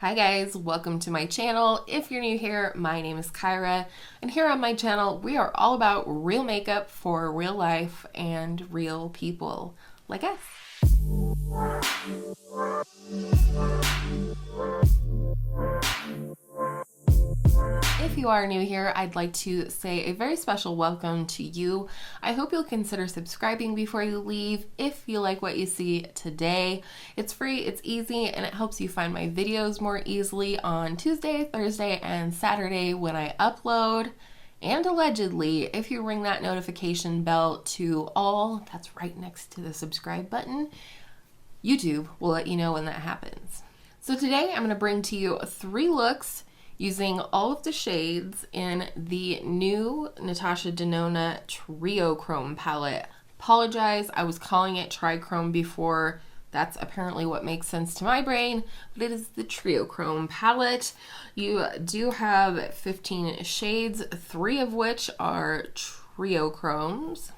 Hi guys, welcome to my channel. If you're new here, my name is Kyra, and here on my channel we are all about real makeup for real life and real people like us. If you are new here, I'd like to say a very special welcome to you. I hope you'll consider subscribing before you leave if you like what you see today. It's free, it's easy, and it helps you find my videos more easily on Tuesday, Thursday, and Saturday when I upload. And allegedly, if you ring that notification bell to all, that's right next to the subscribe button, YouTube will let you know when that happens. So today I'm going to bring to you 3 looks using all of the shades in the new Natasha Denona TRIOCHROME palette. Apologize, I was calling it TrioChrome before. That's apparently what makes sense to my brain, but it is the TRIOCHROME palette. You do have 15 shades, 3 of which are TrioChromes,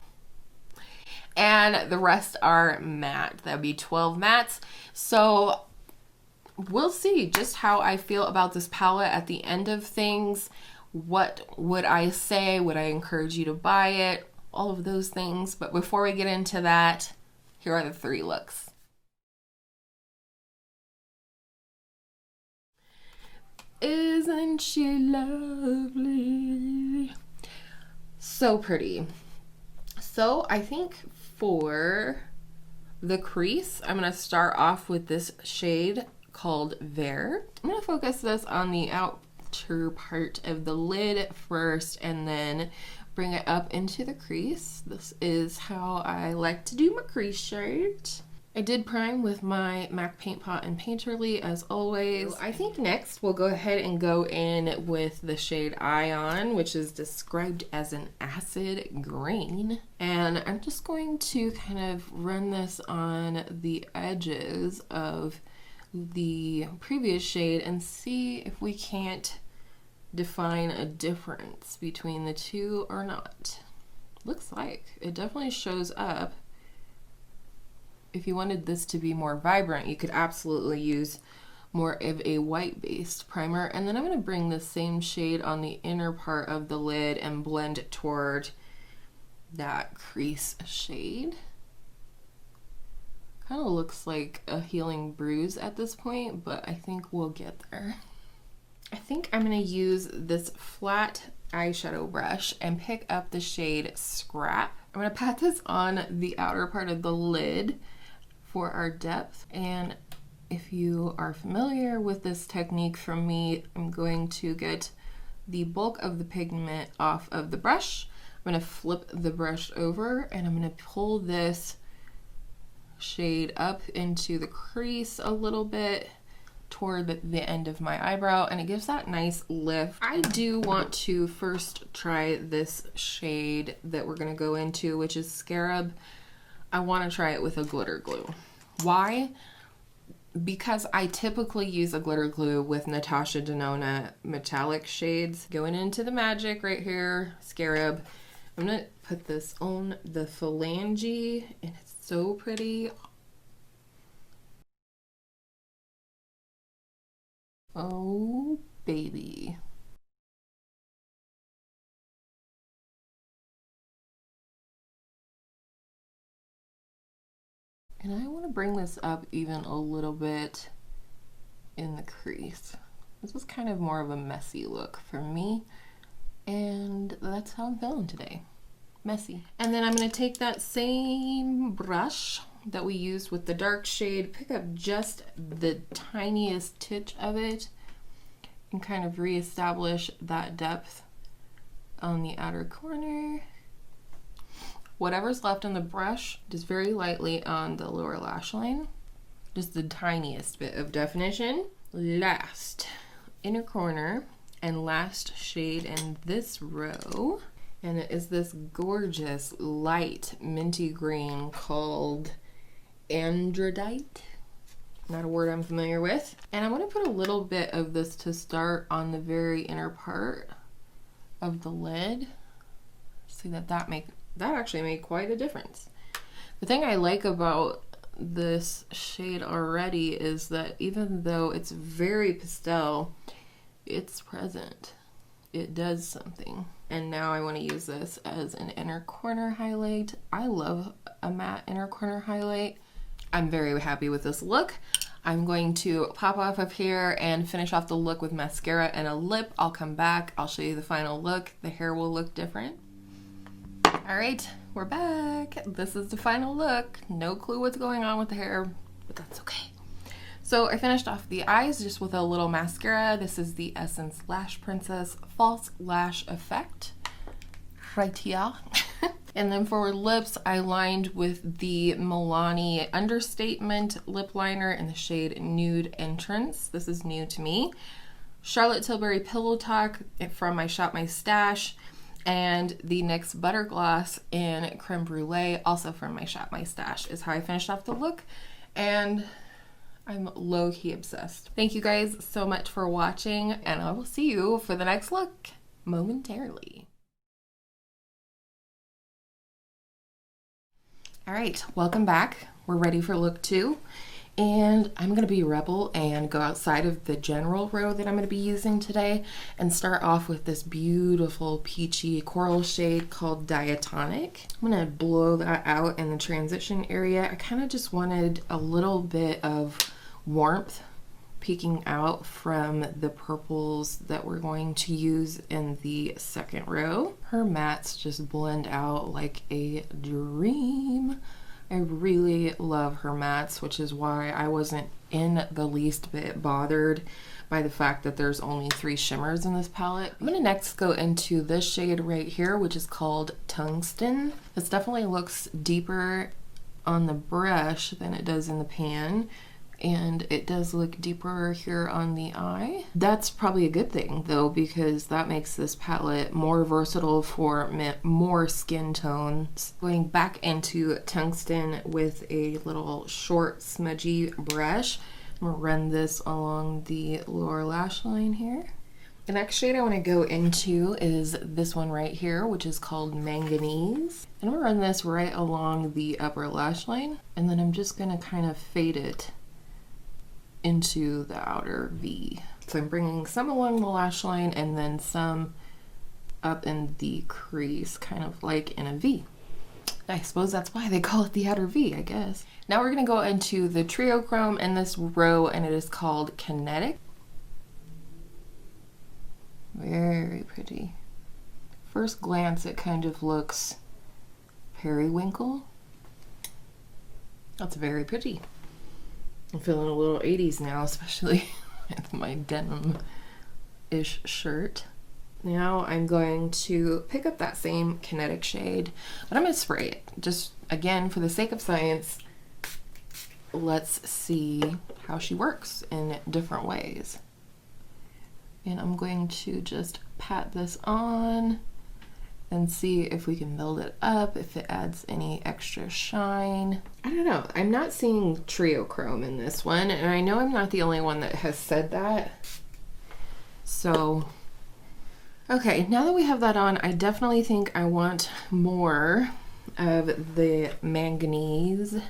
and the rest are matte. That would be 12 mattes. So we'll see just how I feel about this palette at the end of things. What would I say? Would I encourage you to buy it? All of those things. But before we get into that, here are the 3 looks. Isn't she lovely? So pretty. So I think for the crease, I'm going to start off with this shade called Vert. I'm going to focus this on the outer part of the lid first and then bring it up into the crease. This is how I like to do my crease shade. I did prime with my MAC Paint Pot and Painterly as always. I think next we'll go ahead and go in with the shade Ion, which is described as an acid green. And I'm just going to kind of run this on the edges of the previous shade and see if we can't define a difference between the two or not. Looks like it definitely shows up. If you wanted this to be more vibrant, you could absolutely use more of a white-based primer. And then I'm going to bring the same shade on the inner part of the lid and blend it toward that crease shade. Kind of looks like a healing bruise at this point, but I think we'll get there. I think I'm going to use this flat eyeshadow brush and pick up the shade Scrap. I'm going to pat this on the outer part of the lid for our depth. And if you are familiar with this technique from me, I'm going to get the bulk of the pigment off of the brush. I'm going to flip the brush over and I'm going to pull this shade up into the crease a little bit toward the end of my eyebrow, and it gives that nice lift. I do want to first try this shade that we're going to go into, which is Scarab. I want to try it with a glitter glue. Why? Because I typically use a glitter glue with Natasha Denona metallic shades. Going into the magic right here, Scarab. I'm going to put this on the phalange, and it's so pretty. Oh, baby. And I want to bring this up even a little bit in the crease. This was kind of more of a messy look for me, and that's how I'm feeling today. Messy. And then I'm going to take that same brush that we used with the dark shade, pick up just the tiniest titch of it, and kind of reestablish that depth on the outer corner. Whatever's left on the brush, just very lightly on the lower lash line. Just the tiniest bit of definition. Last inner corner and last shade in this row. And it is this gorgeous light minty green called Andradite. Not a word I'm familiar with. And I'm going to put a little bit of this to start on the very inner part of the lid. See that actually made quite a difference. The thing I like about this shade already is that even though it's very pastel, it's present. It does something. And now I want to use this as an inner corner highlight. I love a matte inner corner highlight. I'm very happy with this look. I'm going to pop off of here and finish off the look with mascara and a lip. I'll come back. I'll show you the final look. The hair will look different. All right, we're back. This is the final look. No clue what's going on with the hair, but that's okay. So I finished off the eyes just with a little mascara. This is the Essence Lash Princess False Lash Effect. Right here. And then for lips, I lined with the Milani Understatement lip liner in the shade Nude Entrance. This is new to me. Charlotte Tilbury Pillow Talk from my Shop My Stash. And the NYX Butter Gloss in Creme Brulee, also from my Shop My Stash, is how I finished off the look. And I'm low-key obsessed. Thank you guys so much for watching, and I will see you for the next look momentarily. All right, welcome back. We're ready for look 2. And I'm gonna be rebel and go outside of the general row that I'm gonna be using today and start off with this beautiful peachy coral shade called Diatonic. I'm gonna blow that out in the transition area. I kind of just wanted a little bit of warmth peeking out from the purples that we're going to use in the second row. Her mattes just blend out like a dream. I really love her mattes, which is why I wasn't in the least bit bothered by the fact that there's only 3 shimmers in this palette. I'm gonna next go into this shade right here, which is called Tungsten. This definitely looks deeper on the brush than it does in the pan, and it does look deeper here on the eye. That's probably a good thing though, because that makes this palette more versatile for more skin tones. Going back into Tungsten with a little short smudgy brush, I'm gonna run this along the lower lash line here. The next shade I want to go into is this one right here, which is called Manganese. And I'm gonna run this right along the upper lash line, and then I'm just gonna kind of fade it into the outer V. So I'm bringing some along the lash line and then some up in the crease, kind of like in a V. I suppose that's why they call it the outer V, I guess. Now we're gonna go into the TrioChrome in this row, and it is called Kinetic. Very pretty. First glance, it kind of looks periwinkle. That's very pretty. I'm feeling a little 80s now, especially with my denim-ish shirt. Now I'm going to pick up that same Kinetic shade, but I'm going to spray it. Just, again, for the sake of science, let's see how she works in different ways. And I'm going to just pat this on and see if we can build it up, if it adds any extra shine. I don't know. I'm not seeing TrioChrome in this one, and I know I'm not the only one that has said that. So, okay, now that we have that on, I definitely think I want more of the Manganese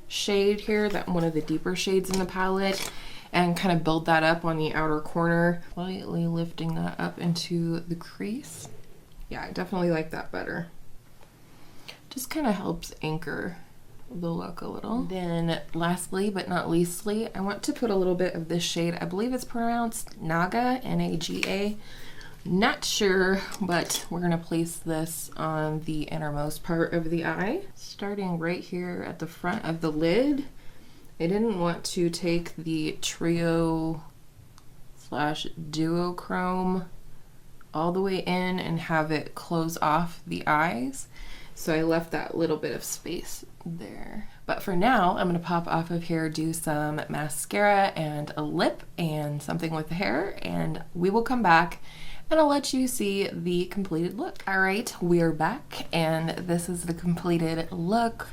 shade here, that one of the deeper shades in the palette, and kind of build that up on the outer corner, slightly lifting that up into the crease. Yeah, I definitely like that better. Just kind of helps anchor the look a little. Then lastly, but not leastly, I want to put a little bit of this shade. I believe it's pronounced Naga, N-A-G-A. Not sure, but we're gonna place this on the innermost part of the eye. Starting right here at the front of the lid. I didn't want to take the Trio/Duochrome all the way in and have it close off the eyes. So I left that little bit of space there. But for now, I'm gonna pop off of here, do some mascara and a lip and something with the hair, and we will come back and I'll let you see the completed look. All right, we're back, and this is the completed look.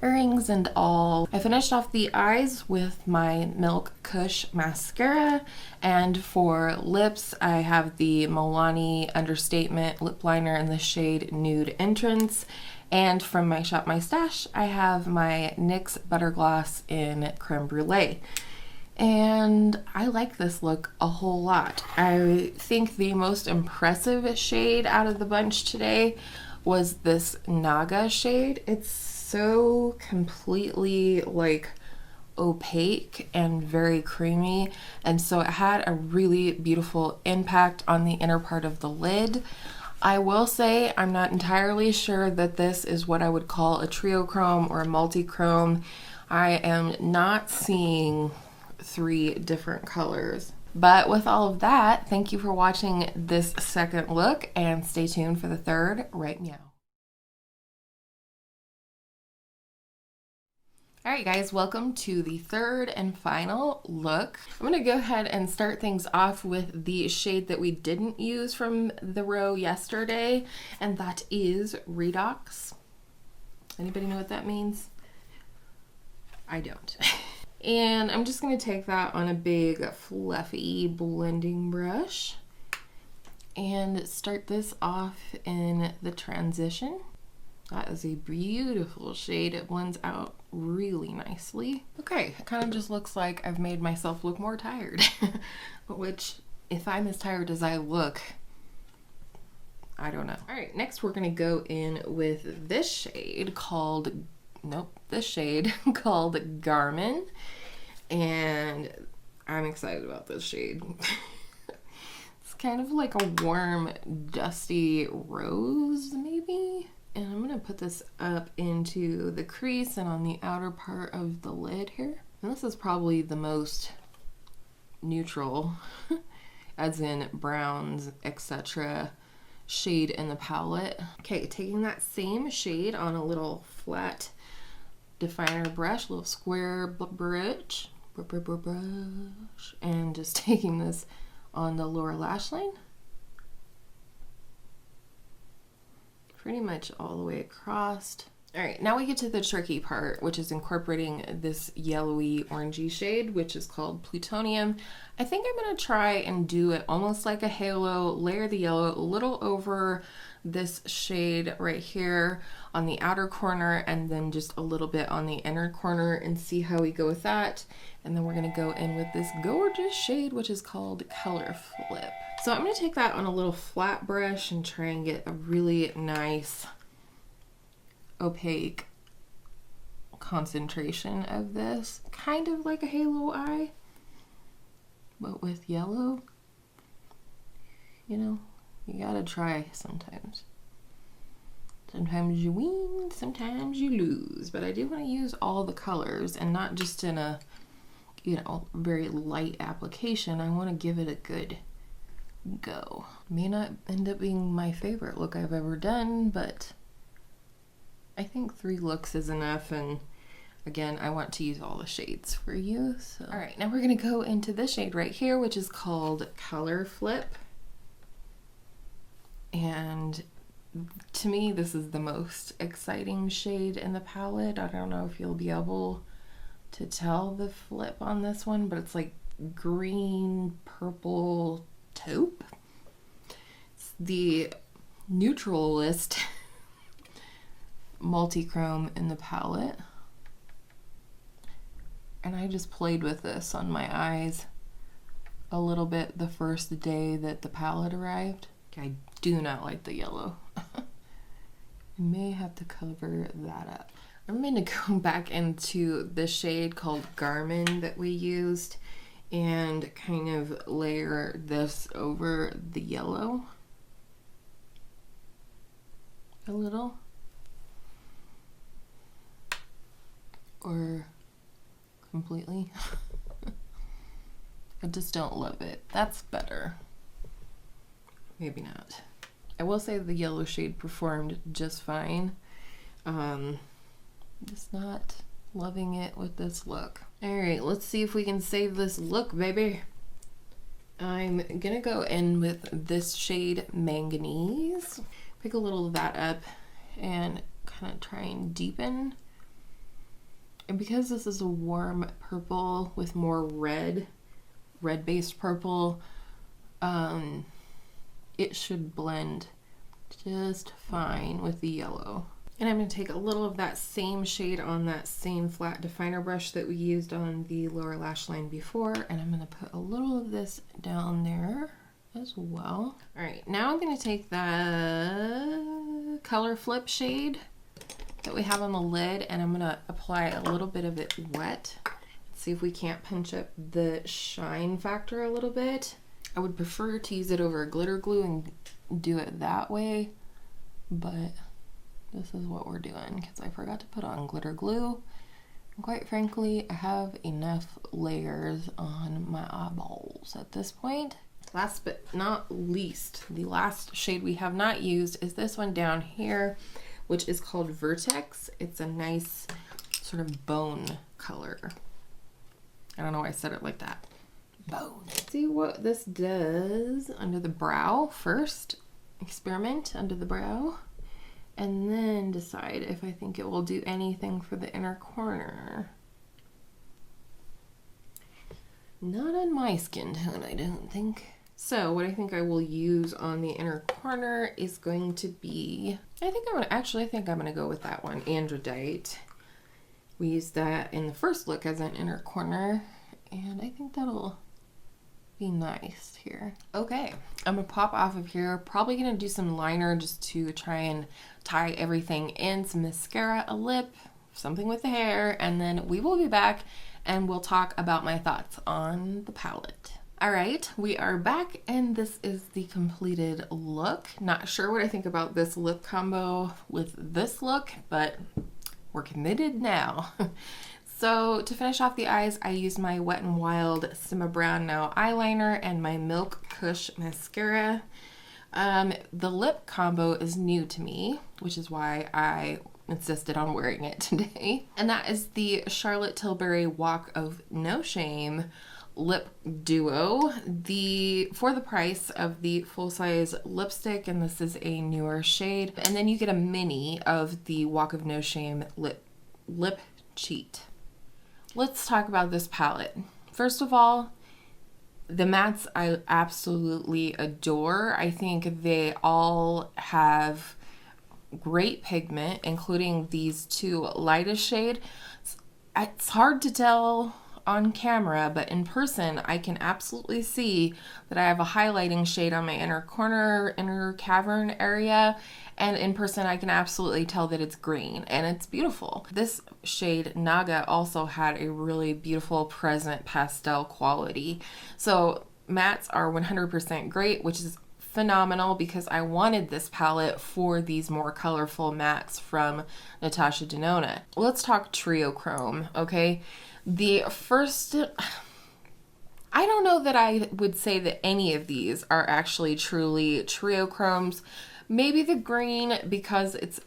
Earrings and all. I finished off the eyes with my Milk Kush mascara, and for lips I have the Milani Understatement lip liner in the shade Nude Entrance, And from my Shop My Stash, I have my NYX Butter Gloss in Creme Brulee. And I like this look a whole lot. I think the most impressive shade out of the bunch today was this Naga shade. It's so completely like opaque and very creamy, and so it had a really beautiful impact on the inner part of the lid. I will say I'm not entirely sure that this is what I would call a TrioChrome or a multi-chrome. I am not seeing 3 different colors. But with all of that, thank you for watching this second look, and stay tuned for the third right now. All right, guys, welcome to the third and final look. I'm gonna go ahead and start things off with the shade that we didn't use from the row yesterday, and that is Redox. Anybody know what that means? I don't. And I'm just gonna take that on a big fluffy blending brush and start this off in the transition. That is a beautiful shade. It blends out really nicely. Okay, it kind of just looks like I've made myself look more tired, which if I'm as tired as I look, I don't know. All right, next we're gonna go in with this shade called, called Garmin, and I'm excited about this shade. It's kind of like a warm, dusty rose, maybe? And I'm gonna put this up into the crease and on the outer part of the lid here. And this is probably the most neutral, as in browns, etc., shade in the palette. Okay, taking that same shade on a little flat definer brush, little square brush, and just taking this on the lower lash line. Pretty much all the way across. All right, now we get to the tricky part, which is incorporating this yellowy orangey shade, which is called Plutonium. I think I'm gonna try and do it almost like a halo, layer the yellow a little over this shade right here on the outer corner, and then just a little bit on the inner corner, and see how we go with that. And then we're gonna go in with this gorgeous shade, which is called Color Flip. So I'm gonna take that on a little flat brush and try and get a really nice opaque concentration of this, kind of like a halo eye, but with yellow. You know, you gotta try sometimes. Sometimes you win, sometimes you lose, but I do want to use all the colors and not just in a, you know, very light application. I want to give it a good go. May not end up being my favorite look I've ever done, but I think 3 looks is enough, and again, I want to use all the shades for you. So, all right, now we're gonna go into this shade right here, which is called Color Flip. And to me, this is the most exciting shade in the palette. I don't know if you'll be able to tell the flip on this one, but it's like green, purple taupe. It's the neutralist multi-chrome in the palette. And I just played with this on my eyes a little bit the first day that the palette arrived. I do not like the yellow. I may have to cover that up. I'm going to go back into the shade called Garmin that we used and kind of layer this over the yellow a little. Or completely. I just don't love it. That's better. Maybe not. I will say the yellow shade performed just fine. Just not loving it with this look. All right, let's see if we can save this look, baby. I'm gonna go in with this shade Manganese. Pick a little of that up and kind of try and deepen. And because this is a warm purple with more red-based purple, it should blend just fine with the yellow. And I'm going to take a little of that same shade on that same flat definer brush that we used on the lower lash line before, and I'm going to put a little of this down there as well. All right, now I'm going to take the Color Flip shade that we have on the lid, and I'm going to apply a little bit of it wet. See if we can't punch up the shine factor a little bit. I would prefer to use it over a glitter glue and do it that way, but this is what we're doing because I forgot to put on glitter glue. And quite frankly, I have enough layers on my eyeballs at this point. Last but not least, the last shade we have not used is this one down here, which is called Vertex. It's a nice sort of bone color. I don't know why I said it like that. Bone. See what this does under the brow first. Experiment under the brow. And then decide if I think it will do anything for the inner corner. Not on my skin tone, I don't think. So what I think I will use on the inner corner is going to be, I think I'm gonna go with that one, Andradite. We used that in the first look as an inner corner, and I think that'll be nice here. Okay, I'm gonna pop off of here. Probably gonna do some liner just to try and tie everything in, some mascara, a lip, something with the hair, and then we will be back and we'll talk about my thoughts on the palette. All right, we are back and this is the completed look. Not sure what I think about this lip combo with this look, but we're committed now. So to finish off the eyes, I used my Wet n Wild Simma Brown Now eyeliner and my Milk Kush mascara. The lip combo is new to me, which is why I insisted on wearing it today. And that is the Charlotte Tilbury Walk of No Shame lip duo, for the price of the full-size lipstick, and this is a newer shade. And then you get a mini of the Walk of No Shame lip cheat. Let's talk about this palette. First of all, the mattes I absolutely adore. I think they all have great pigment, including these two lightest shade. It's hard to tell on camera, but in person I can absolutely see that I have a highlighting shade on my inner corner, inner cavern area, and in person I can absolutely tell that it's green and it's beautiful. This shade Naga also had a really beautiful present pastel quality. So mattes are 100% great, which is phenomenal because I wanted this palette for these more colorful mattes from Natasha Denona. Let's talk TrioChrome, okay? The first, I don't know that I would say that any of these are actually truly TrioChromes. Maybe the green, because it's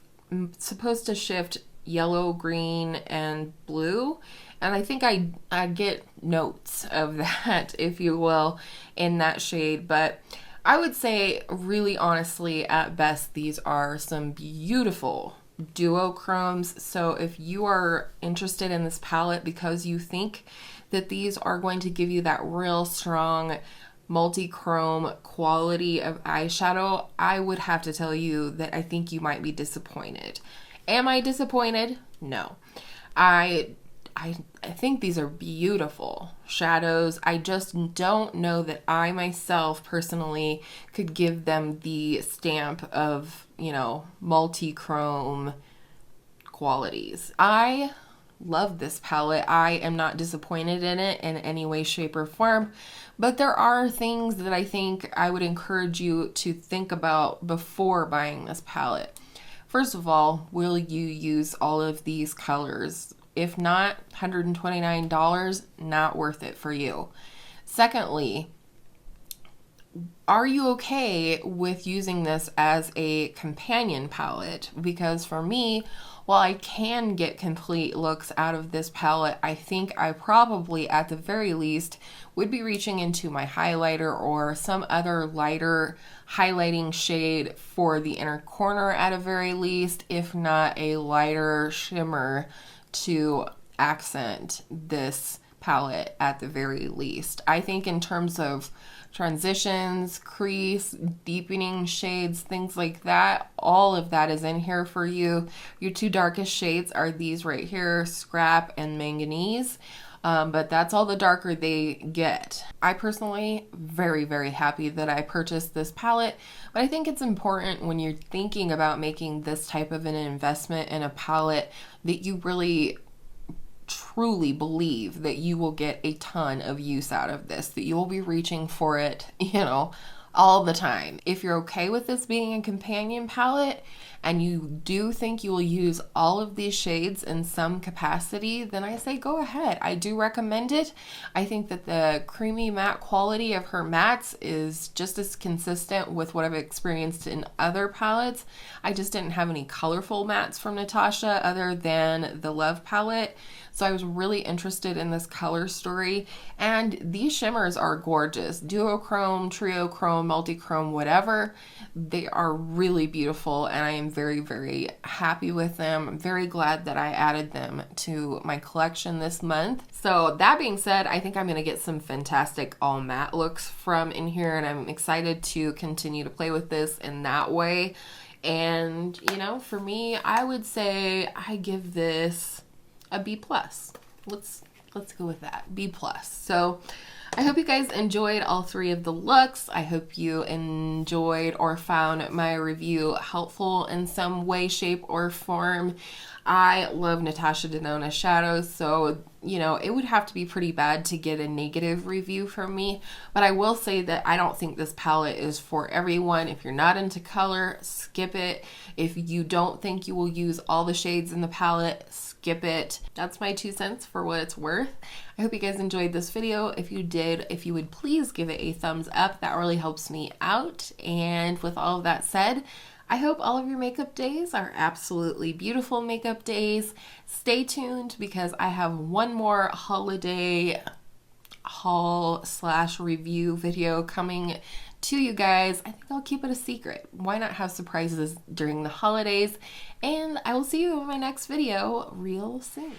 supposed to shift yellow, green, and blue. And I think I get notes of that, if you will, in that shade. But I would say, really honestly, at best, these are some beautiful duochromes. So if you are interested in this palette because you think that these are going to give you that real strong multi-chrome quality of eyeshadow, I would have to tell you that I think you might be disappointed. Am I disappointed? No. I think these are beautiful shadows. I just don't know that I myself personally could give them the stamp of, you know, multi-chrome qualities. I love this palette. I am not disappointed in it in any way, shape, or form, but there are things that I think I would encourage you to think about before buying this palette. First of all, will you use all of these colors? If not, $129, not worth it for you. Secondly, are you okay with using this as a companion palette? Because for me, while I can get complete looks out of this palette, I think I probably, at the very least, would be reaching into my highlighter or some other lighter highlighting shade for the inner corner at a very least, if not a lighter shimmer to accent this palette at the very least. I think in terms of transitions, crease, deepening shades, things like that. All of that is in here for you. Your two darkest shades are these right here, Scrap and Manganese. But that's all the darker they get. I personally very, very happy that I purchased this palette, but I think it's important when you're thinking about making this type of an investment in a palette that you really truly believe that you will get a ton of use out of this, that you will be reaching for it, all the time. If you're okay with this being a companion palette and you do think you will use all of these shades in some capacity, then I say go ahead. I do recommend it. I think that the creamy matte quality of her mattes is just as consistent with what I've experienced in other palettes. I just didn't have any colorful mattes from Natasha other than the Love palette. So I was really interested in this color story, and these shimmers are gorgeous. Duochrome, Triochrome, Multichrome, whatever. They are really beautiful, and I am very, very happy with them. I'm very glad that I added them to my collection this month. So that being said, I think I'm going to get some fantastic all matte looks from in here, and I'm excited to continue to play with this in that way. And, for me, I would say I give this a B+. Let's go with that, B+. So I hope you guys enjoyed all three of the looks. I hope you enjoyed or found my review helpful in some way, shape, or form. I love Natasha Denona shadows, so it would have to be pretty bad to get a negative review from me. But I will say that I don't think this palette is for everyone. If you're not into color, skip it. If you don't think you will use all the shades in the palette, skip it. That's my 2 cents for what it's worth. I hope you guys enjoyed this video. If you did, if you would please give it a thumbs up, that really helps me out. And with all of that said, I hope all of your makeup days are absolutely beautiful makeup days. Stay tuned because I have one more holiday haul/review video coming to you guys. I think I'll keep it a secret. Why not have surprises during the holidays? And I will see you in my next video real soon.